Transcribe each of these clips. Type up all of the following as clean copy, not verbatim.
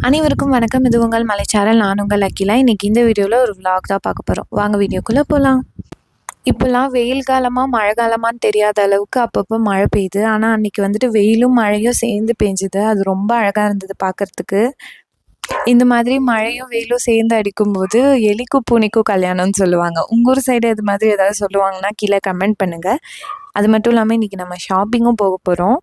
அனைவருக்கும் வணக்கம். இது உங்கள் மலைச்சாரல். நான் உங்கள் அகிலா. இன்றைக்கி இந்த வீடியோவில் ஒரு விலாக் தான் பார்க்க போகிறோம். வாங்க வீடியோக்குள்ளே போகலாம். இப்போல்லாம் வெயில் காலமா மழை காலமான்னு தெரியாத அளவுக்கு அப்பப்போ மழை பெய்யுது. ஆனால் அன்றைக்கி வந்துட்டு வெயிலும் மழையும் சேர்ந்து பெஞ்சுது. அது ரொம்ப அழகாக இருந்தது பார்க்குறதுக்கு. இந்த மாதிரி மழையும் வெயிலும் சேர்ந்து அடிக்கும்போது எலிக்கும் பூனைக்கும் கல்யாணம்னு சொல்லுவாங்க. உங்கள் ஊர் சைடு இது மாதிரி ஏதாவது சொல்லுவாங்கன்னா கீழே கமெண்ட் பண்ணுங்கள். அது மட்டும் இல்லாமல் இன்றைக்கி நம்ம ஷாப்பிங்கும் போக போகிறோம்.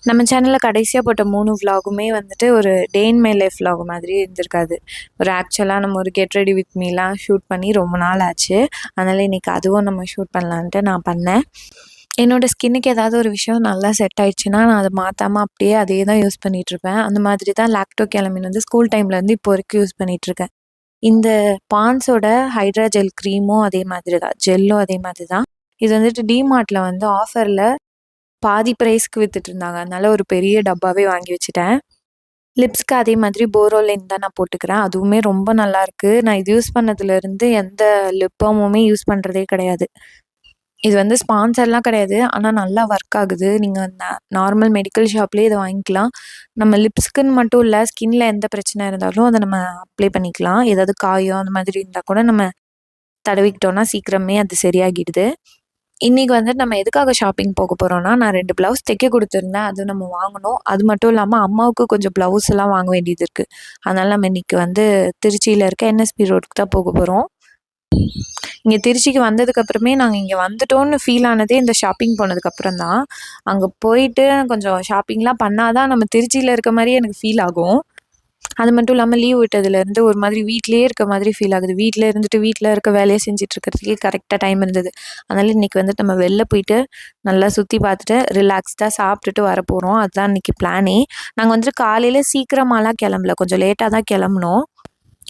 நம்ம சேனலில் கடைசியாக போட்ட 3 விலாகுமே வந்துட்டு ஒரு டே இன் மை லைஃப் விலாக் மாதிரி இருந்திருக்காது. ஒரு ஆக்சுவலாக நம்ம ஒரு கெட் ரெடி வித் மீலாம் ஷூட் பண்ணி ரொம்ப நாள் ஆச்சு. அதனால் இன்றைக்கி அதுவும் நம்ம ஷூட் பண்ணலான்ட்டு நான் பண்ணேன். என்னோடய ஸ்கின்னுக்கு ஏதாவது ஒரு விஷயம் நல்லா செட் ஆயிடுச்சுன்னா நான் அதை மாற்றாமல் அப்படியே அதே தான் யூஸ் பண்ணிகிட்ருப்பேன். அந்த மாதிரி தான் லாக்டோ கேலமின் வந்து ஸ்கூல் டைம்லேருந்து இப்போ வரைக்கும் யூஸ் பண்ணிகிட்ருக்கேன். இந்த பான்ஸோட ஹைட்ரா ஜெல் க்ரீமும் அதே மாதிரி தான், ஜெல்லும் அதே மாதிரி தான். இது வந்துட்டு டிமார்ட்டில் வந்து ஆஃபரில் பாதி ப்ரைஸ்க்கு விற்றுட்ருந்தாங்க. அதனால் ஒரு பெரிய டப்பாவே வாங்கி வச்சுட்டேன். லிப்ஸ்க்கு அதே மாதிரி போரோலின் தான் நான் போட்டுக்கிறேன். அதுவுமே ரொம்ப நல்லாயிருக்கு. நான் இது யூஸ் பண்ணதுலேருந்து எந்த லிப் பாமுமே யூஸ் பண்ணுறதே கிடையாது. இது வந்து ஸ்பான்சர்லாம் கிடையாது. ஆனால் நல்லா ஒர்க் ஆகுது. நீங்கள் நார்மல் மெடிக்கல் ஷாப்லேயே இதை வாங்கிக்கலாம். நம்ம லிப்ஸ்க்குன்னு மட்டும் இல்லை, ஸ்கின்னில் எந்த பிரச்சனை இருந்தாலும் அதை நம்ம அப்ளை பண்ணிக்கலாம். ஏதாவது காயம் அந்த மாதிரி இருந்தால் கூட நம்ம தடவிக்கிட்டோன்னா சீக்கிரமே அது சரியாகிடுது. இன்றைக்கி வந்துட்டு நம்ம எதுக்காக ஷாப்பிங் போக போகிறோன்னா, நான் 2 ப்ளவுஸ் தைக்க கொடுத்துருந்தேன். அது நம்ம வாங்கணும். அது மட்டும் இல்லாமல் அம்மாவுக்கு கொஞ்சம் ப்ளவுஸ் எல்லாம் வாங்க வேண்டியது இருக்குது. அதனால் நம்ம இன்றைக்கி வந்து திருச்சியில் இருக்க என்எஸ்பி ரோடுக்கு தான் போக போகிறோம். இங்கே திருச்சிக்கு வந்ததுக்கப்புறமே நாங்கள் இங்கே வந்துட்டோன்னு ஃபீல் ஆனதே இந்த ஷாப்பிங் போனதுக்கப்புறம் தான். அங்கே போயிட்டு கொஞ்சம் ஷாப்பிங்லாம் பண்ணால் தான் நம்ம திருச்சியில் இருக்க மாதிரியே எனக்கு ஃபீல் ஆகும். அது மட்டும் இல்லாமல் லீவ் விட்டதுலேருந்து ஒரு மாதிரி வீட்டிலேயே இருக்க மாதிரி ஃபீல் ஆகுது. வீட்டில் இருந்துட்டு வீட்டில் இருக்க வேலையை செஞ்சுட்டு இருக்கிறதுக்கே கரெக்டாக டைம் இருந்தது. அதனால் இன்றைக்கி வந்துட்டு நம்ம வெளில போயிட்டு நல்லா சுற்றி பார்த்துட்டு ரிலாக்ஸ்டாக சாப்பிட்டுட்டு வர போகிறோம். அதுதான் இன்றைக்கி பிளானே. நாங்கள் வந்துட்டு காலையில் சீக்கிரமாலாம் கிளம்பல, கொஞ்சம் லேட்டாக தான் கிளம்புனோம்.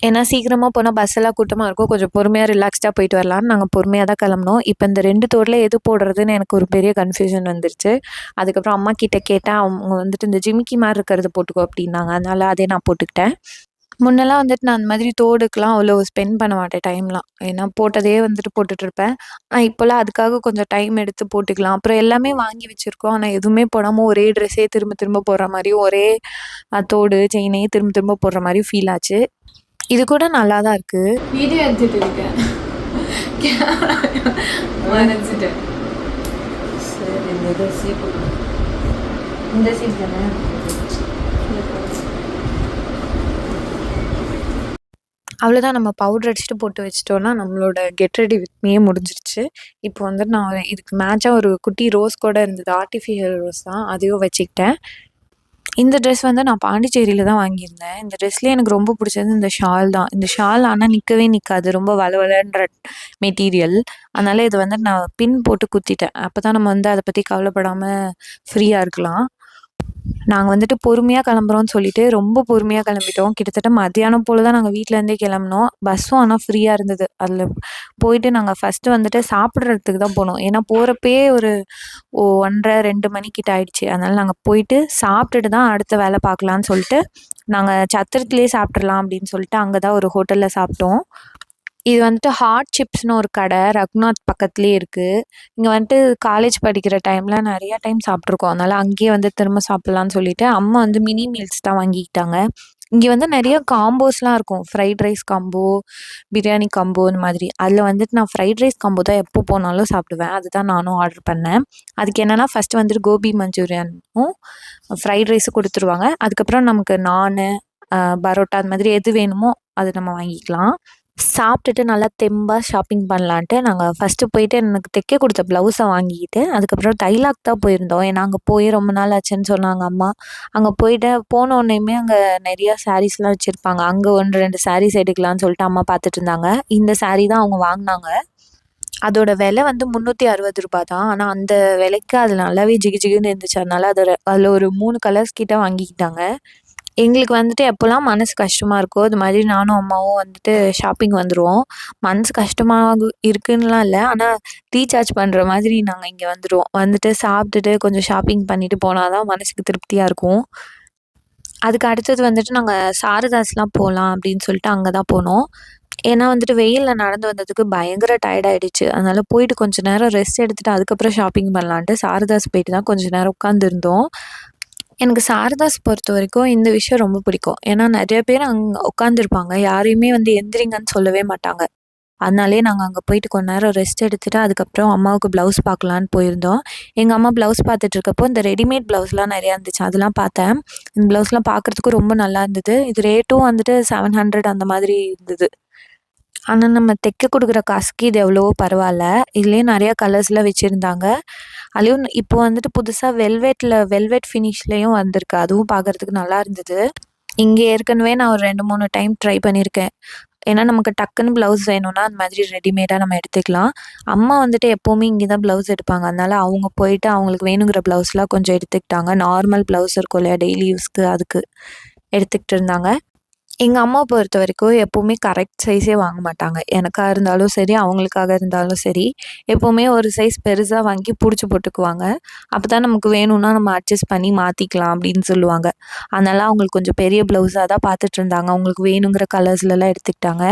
ஏன்னா சீக்கிரமாக போனால் பஸ் எல்லாம் கூட்டமாக இருக்கும். கொஞ்சம் பொறுமையாக ரிலாக்ஸ்டாக போயிட்டு வரலான்னு நாங்கள் பொறுமையாக தான் கிளம்புனோம். இப்போ இந்த 2 தோடில் எது போடுறதுன்னு எனக்கு ஒரு பெரிய கன்ஃபியூஷன் வந்துருச்சு. அதுக்கப்புறம் அம்மா கிட்டே கேட்டால் அவங்க வந்துட்டு இந்த ஜிமிக்கி மாதிரி இருக்கிறத போட்டுக்கோ அப்படின்னாங்க. அதனால் அதே நான் போட்டுக்கிட்டேன். முன்னெல்லாம் வந்துட்டு நான் அந்த மாதிரி தோடுக்கெலாம் அவ்வளோ ஸ்பெண்ட் பண்ண மாட்டேன் டைம்லாம். ஏன்னா போட்டதே வந்துட்டு போட்டுட்ருப்பேன். ஆனால் இப்போல்லாம் அதுக்காக கொஞ்சம் டைம் எடுத்து போட்டுக்கலாம். அப்புறம் எல்லாமே வாங்கி வச்சுருக்கோம். ஆனால் எதுவுமே போடாமல் ஒரே ட்ரெஸ்ஸே திரும்ப திரும்ப போடுற மாதிரியும், ஒரே தோடு செயினே திரும்ப திரும்ப போடுற மாதிரியும் ஃபீல் ஆச்சு. இது கூட நல்லா தான் இருக்குது. வீடியோ எடுத்துகிட்டு இருக்கேன். நினச்சிட்டேன். சரி, இந்த சீப்பு இந்த சீப் தானே. அவ்வளோதான். நம்ம பவுடர் அடிச்சுட்டு போட்டு வச்சிட்டோன்னா நம்மளோட கெட் ரெடி வித் மீயே முடிஞ்சிருச்சு. இப்போ வந்துட்டு நான் இதுக்கு மேட்சாக ஒரு குட்டி ரோஸ் கூட இருந்தது. ஆர்டிஃபிஷியல் ரோஸ் தான், அதையும் வச்சுக்கிட்டேன். இந்த ட்ரெஸ் வந்து நான் பாண்டிச்சேரியில் தான் வாங்கியிருந்தேன். இந்த ட்ரெஸ்லேயே எனக்கு ரொம்ப பிடிச்சது இந்த ஷால் தான். இந்த ஷால் ஆனால் நிற்கவே நிற்காது, ரொம்ப வளவளன்ற மெட்டீரியல். அதனால் இது வந்து நான் பின் போட்டு குத்திட்டேன். அப்போ தான் நம்ம வந்து அதை பற்றி கவலைப்படாமல் ஃப்ரீயாக இருக்கலாம். நாங்கள் வந்துட்டு பொறுமையாக கிளம்புறோன்னு சொல்லிட்டு ரொம்ப பொறுமையாக கிளம்பிட்டோம். கிட்டத்தட்ட மத்தியானம் போல் தான் நாங்கள் வீட்டிலேருந்தே கிளம்புனோம். பஸ்ஸும் ஆனால் ஃப்ரீயாக இருந்தது. அதில் போயிட்டு நாங்கள் ஃபஸ்ட்டு வந்துட்டு சாப்பிட்றதுக்கு தான் போனோம். ஏன்னா போகிறப்பயே ஒரு 1:30 2 மணிக்கிட்ட ஆயிடுச்சு. அதனால் நாங்கள் போயிட்டு சாப்பிட்டுட்டு தான் அடுத்த வேலை பார்க்கலான்னு சொல்லிட்டு நாங்கள் சத்திரத்துலேயே சாப்பிட்றலாம் அப்படின்னு சொல்லிட்டு அங்கே தான் ஒரு ஹோட்டலில் சாப்பிட்டோம். இது வந்துட்டு ஹாட் சிப்ஸ்னு ஒரு கடை ரகுநாத் பக்கத்துலேயே இருக்குது. இங்கே வந்துட்டு காலேஜ் படிக்கிற டைமில் நிறையா டைம் சாப்பிட்ருக்கோம். அதனால் அங்கேயே வந்து திரும்ப சாப்பிட்லான்னு சொல்லிட்டு அம்மா வந்து மினி மீல்ஸ் தான் வாங்கிக்கிட்டாங்க. இங்கே வந்து நிறைய காம்போஸ்லாம் இருக்கும். Fried rice combo, biryani combo இந்த மாதிரி. அதில் வந்துட்டு நான் ஃப்ரைட் ரைஸ் காம்போ தான் எப்போ போனாலும் சாப்பிடுவேன். அதுதான் நானும் ஆர்டர் பண்ணேன். அதுக்கு என்னென்னா ஃபஸ்ட்டு வந்துட்டு கோபி மஞ்சூரியனும் ஃப்ரைட் ரைஸும் கொடுத்துருவாங்க. அதுக்கப்புறம் நமக்கு நானு, பரோட்டா அது மாதிரி எது வேணுமோ அது நம்ம வாங்கிக்கலாம். சாப்பிட்டுட்டு நல்லா தெம்பாக ஷாப்பிங் பண்ணலான்ட்டு நாங்கள் ஃபஸ்ட்டு போயிட்டு எனக்கு தைக்க கொடுத்த ப்ளவுஸை வாங்கிக்கிட்டு அதுக்கப்புறம் டைலாக் தான் போயிருந்தோம். ஏன்னா அங்கே போய் ரொம்ப நாள் ஆச்சுன்னு சொன்னாங்க அம்மா. அங்கே போயிட்டு போனோடனேயுமே அங்கே நிறையா சாரீஸ்லாம் வச்சுருப்பாங்க. அங்கே 1 2 சாரீஸ் எடுக்கலான்னு சொல்லிட்டு அம்மா பார்த்துட்டு இருந்தாங்க. இந்த சாரீ தான் அவங்க வாங்கினாங்க. அதோட விலை வந்து 360 ரூபா தான். ஆனால் அந்த விலைக்கு அது நல்லாவே ஜிகு ஜிகுன்னு இருந்துச்சு. அதனால் அதில் ஒரு 3 கலர்ஸ் கிட்ட வாங்கிக்கிட்டாங்க. எங்களுக்கு வந்துட்டு எப்போல்லாம் மனசு கஷ்டமாக இருக்கோ அது மாதிரி நானும் அம்மாவும் வந்துட்டு ஷாப்பிங் வந்துடுவோம். மனசு கஷ்டமாக இருக்குன்னுலாம் இல்லை, ஆனால் ரீசார்ஜ் பண்ணுற மாதிரி நாங்கள் இங்கே வந்துடுவோம். வந்துட்டு சாப்பிட்டுட்டு கொஞ்சம் ஷாப்பிங் பண்ணிவிட்டு போனால் தான் மனசுக்கு திருப்தியாக இருக்கும். அதுக்கு அடுத்தது வந்துட்டு நாங்கள் சாரதாஸ்லாம் போகலாம் அப்படின்னு சொல்லிட்டு அங்கே தான் போனோம். ஏன்னா வந்துட்டு வெயிலில் நடந்து வந்ததுக்கு பயங்கர டயர்ட் ஆகிடுச்சு. அதனால் போயிட்டு கொஞ்சம் நேரம் ரெஸ்ட் எடுத்துகிட்டு அதுக்கப்புறம் ஷாப்பிங் பண்ணலான்ட்டு சாரதாஸ் போயிட்டு தான் கொஞ்சம் நேரம் உட்காந்துருந்தோம். எனக்கு சாரதாஸ் பொறுத்தவரைக்கும் இந்த விஷயம் ரொம்ப பிடிக்கும். ஏன்னா நெறைய பேர் அங்க உட்காந்துருப்பாங்க. யாரையுமே வந்து எந்திரிங்கன்னு சொல்லவே மாட்டாங்க. அதனாலேயே நாங்க அங்க போயிட்டு கொஞ்ச நேரம் ரெஸ்ட் எடுத்துட்டு, அதுக்கப்புறம் அம்மாவுக்கு ப்ளவுஸ் பார்க்கலான்னு போயிருந்தோம். எங்க அம்மா ப்ளவுஸ் பார்த்துட்டு இருக்கப்போ, இந்த ரெடிமேட் ப்ளவுஸ்லாம் நெறையா இருந்துச்சு. அதெல்லாம் பார்த்தேன். இந்த ப்ளவுஸ்லாம் பார்க்கறதுக்கும் ரொம்ப நல்லா இருந்தது. இது ரேட்டும் வந்துட்டு 700 அந்த மாதிரி இருந்தது. ஆனா நம்ம தைக்க குடுக்குற காசுக்கு இது எவ்வளவோ பரவால்ல. இதுலயே நெறைய கலர்ஸ்லாம் வச்சிருந்தாங்க. அதுலயும் இப்போ வந்துட்டு புதுசா வெல்வெட் ஃபினிஷ்லயும் வந்திருக்கு. அதுவும் பார்க்கறதுக்கு நல்லா இருந்தது. இங்க ஏற்கனவே நான் ஒரு 2, 3 டைம் ட்ரை பண்ணியிருக்கேன். ஏன்னா நமக்கு டக்குன்னு ப்ளவுஸ் வேணும்னா, அந்த மாதிரி ரெடிமேடா நம்ம எடுத்துக்கலாம். அம்மா வந்துட்டு எப்பவுமே இங்க தான் ப்ளவுஸ் எடுப்பாங்க. அதனால அவங்க போயிட்டு அவங்களுக்கு வேணுங்கிற ப்ளவுஸ்லாம் கொஞ்சம் எடுத்துக்கிட்டாங்க. நார்மல் ப்ளவுஸ் இருக்கும் இல்லையா? டெய்லி யூஸ்க்கு அதுக்கு எடுத்துக்கிட்டு இருந்தாங்க. எங்க அம்மா பொறுத்தவரைக்கும் எப்பவுமே கரெக்ட் சைஸே வாங்க மாட்டாங்க. எனக்கா இருந்தாலும் சரி, அவங்களுக்காக இருந்தாலும் சரி, எப்பவுமே ஒரு சைஸ் பெருசா வாங்கி புடிச்சு போட்டுக்குவாங்க. அப்பதான் நமக்கு வேணும்னா நம்ம அட்ஜஸ்ட் பண்ணி மாத்திக்கலாம் அப்படின்னு சொல்லுவாங்க. அதனால அவங்களுக்கு கொஞ்சம் பெரிய ப்ளவுஸா தான் பார்த்துட்டு இருந்தாங்க. அவங்களுக்கு வேணுங்கிற கலர்ஸ்லலாம் எடுத்துக்கிட்டாங்க.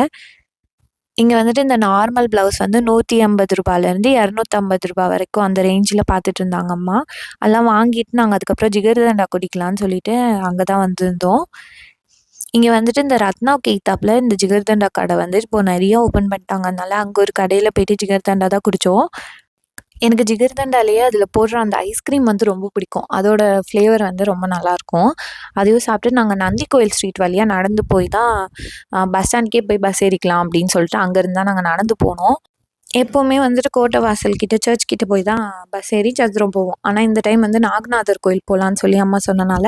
இங்க வந்துட்டு இந்த நார்மல் ப்ளவுஸ் வந்து ரூ. 180லேருந்து ரூ. 250 வரைக்கும் அந்த ரேஞ்சில பார்த்துட்டு இருந்தாங்க அம்மா. அதெல்லாம் வாங்கிட்டு நாங்க அதுக்கப்புறம் ஜிகர்தண்டா குடிக்கலான்னு சொல்லிட்டு அங்க தான் வந்திருந்தோம். இங்க வந்துட்டு இந்த ரத்னாவுக்கு எய்த்தாப்புல இந்த ஜிகர்தண்டா கடை வந்து இப்போ நெறைய ஓப்பன் பண்ணிட்டாங்க. அதனால அங்க ஒரு கடையில போயிட்டு ஜிகர்தண்டா தான் குடிச்சோம். எனக்கு ஜிகர்தண்டாலயே அதில போடுற அந்த ஐஸ்கிரீம் வந்து ரொம்ப பிடிக்கும். அதோட ஃப்ளேவர் வந்து ரொம்ப நல்லாயிருக்கும். அதையும் சாப்பிட்டு நாங்க நந்தி கோயில் ஸ்ட்ரீட் வழியா நடந்து போய் தான் பஸ் ஸ்டாண்டுக்கே போய் பஸ் ஏறிக்கலாம் அப்படின்னு சொல்லிட்டு அங்கருந்து தான் நாங்க நடந்து போனோம். எப்பவுமே வந்துட்டு கோட்டை வாசல் கிட்ட, சர்ச் கிட்ட போய் தான் பஸ் ஏறி சத்திரம் போவோம். ஆனா, இந்த டைம் வந்து நாகநாதர் கோயில் போலான்னு சொல்லி அம்மா சொன்னனால,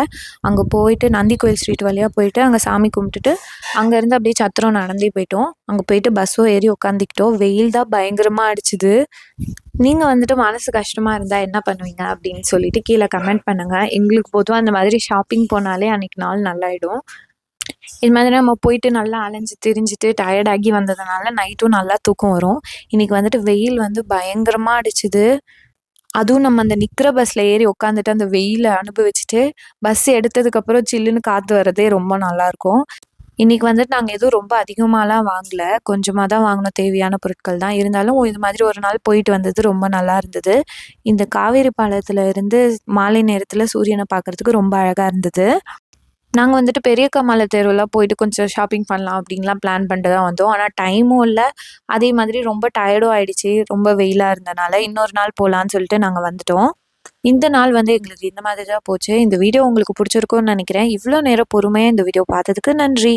அங்க போயிட்டு நந்தி கோயில் ஸ்ட்ரீட் வழியா போயிட்டு, அங்க சாமி கும்பிட்டுட்டு, அங்கருந்து அப்படியே சத்திரம் நடந்தே போயிட்டோம். அங்க போயிட்டு பஸ்ஸும் ஏறி உட்காந்துக்கிட்டோம். வெயில் தான் பயங்கரமா அடிச்சுது. நீங்க வந்துட்டு மனசு கஷ்டமா இருந்தா என்ன பண்ணுவீங்க? அப்படின்னு சொல்லிட்டு கீழ கமெண்ட் பண்ணுங்க. எங்களுக்கு பொதுவா அந்த மாதிரி ஷாப்பிங் போனாலே அன்னைக்கு நாள் நல்லாயிடும். இது மாதிரி நம்ம போயிட்டு நல்லா அலைஞ்சு திரிஞ்சுட்டு டயர்ட் ஆகி வந்ததுனால நைட்டும் நல்லா தூக்கம் வரும். இன்னைக்கு வந்துட்டு வெயில் வந்து பயங்கரமா அடிச்சுது. அதுவும் நம்ம அந்த நிக்கிற பஸ்ல ஏறி உட்காந்துட்டு அந்த வெயில அனுபவிச்சுட்டு, பஸ் எடுத்ததுக்கப்புறம் சில்லுன்னு காத்து வரதே ரொம்ப நல்லாருக்கும். இன்னைக்கு வந்துட்டு நாங்க எதுவும் ரொம்ப அதிகமாலாம் வாங்கல. கொஞ்சமா தான் வாங்குனோம் தேவையான பொருட்கள் தான். இருந்தாலும் இது மாதிரி ஒரு நாள் போயிட்டு வந்தது ரொம்ப நல்லா இருந்தது. இந்த காவேரி பாலத்துல இருந்து மாலை நேரத்துல சூரியன பார்க்கறதுக்கு ரொம்ப அழகா இருந்தது. நாங்க வந்துட்டு பெரிய கமால தெருவுலாம் போயிட்டு கொஞ்சம் ஷாப்பிங் பண்ணலாம் அப்படின்லாம் பிளான் பண்ணிட்டு தான் வந்தோம். ஆனா டைமும் இல்ல. அதே மாதிரி ரொம்ப டயர்டும் ஆயிடுச்சு. ரொம்ப வெயிலா இருந்தனால. இன்னொரு நாள் போலான்னு சொல்லிட்டு நாங்க வந்துட்டோம். இந்த நாள் வந்து எங்களுக்கு இந்த மாதிரி தான் போச்சு. இந்த வீடியோ உங்களுக்கு புடிச்சிருக்கும்னு நெனைக்கிறேன். இவ்ளோ நேரம் பொறுமையா இந்த வீடியோ பார்த்ததுக்கு நன்றி.